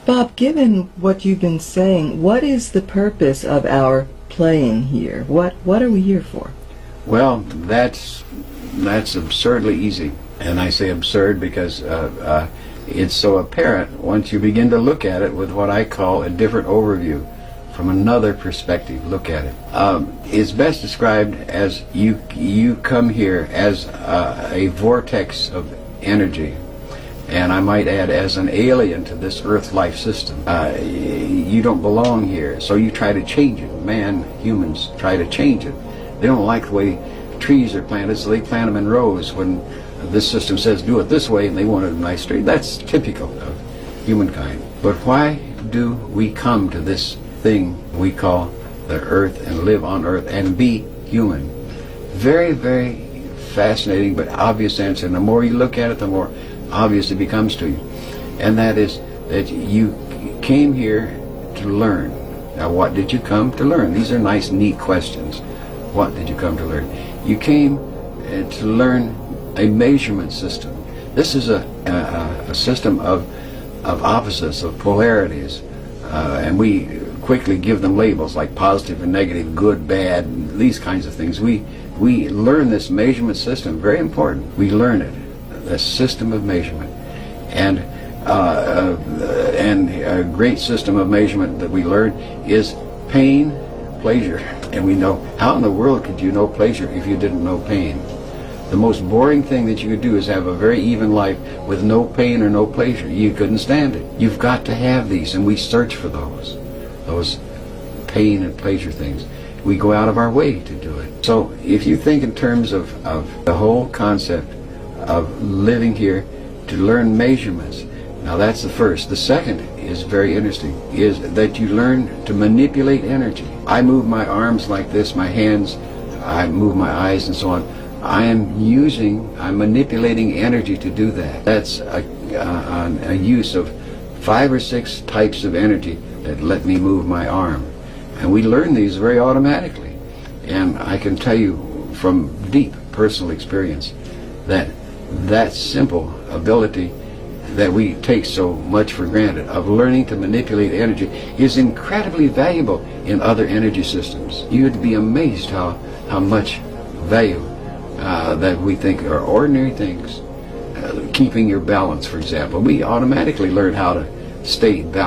Bob, given what you've been saying, what is the purpose of our playing here? What are we here for? Well, that's absurdly easy. And I say absurd because it's so apparent once you begin to look at it with what I call a different overview, from another perspective. Look at it. It's best described as you come here as a vortex of energy, and I might add as an alien to this Earth life system. You don't belong here, so you try to change it. Humans try to change it. They don't like the way trees are planted, so they plant them in rows when this system says do it this way, and they want it a nice straight. That's typical of humankind. But why do we come to this thing we call the Earth and live on Earth and be human? Very, very fascinating but obvious answer. And the more you look at it, the more obvious it becomes to you. And that is that you came here to learn. Now, what did you come to learn? These are nice, neat questions. What did you come to learn? You came to learn a measurement system. This is a system of opposites, of polarities, and we quickly give them labels like positive and negative, good, bad, these kinds of things. We learn this measurement system, very important. We learn it, the system of measurement, and a great system of measurement that we learn is pain, pleasure. And we know, how in the world could you know pleasure if you didn't know pain? The most boring thing that you could do is have a very even life with no pain or no pleasure. You couldn't stand it. You've got to have these, and we search for those pain and pleasure things. We go out of our way to do it. So if you think in terms of the whole concept of living here to learn measurements, now that's the first. The second is very interesting, is that you learn to manipulate energy. I move my arms like this, my hands, I move my eyes and so on. I'm manipulating energy to do that. That's a use of 5 or 6 types of energy that let me move my arm. And we learn these very automatically. And I can tell you from deep personal experience that that simple ability that we take so much for granted of learning to manipulate energy is incredibly valuable in other energy systems. You'd be amazed how much value that we think are ordinary things. Keeping your balance, for example. We automatically learn how to stay balanced.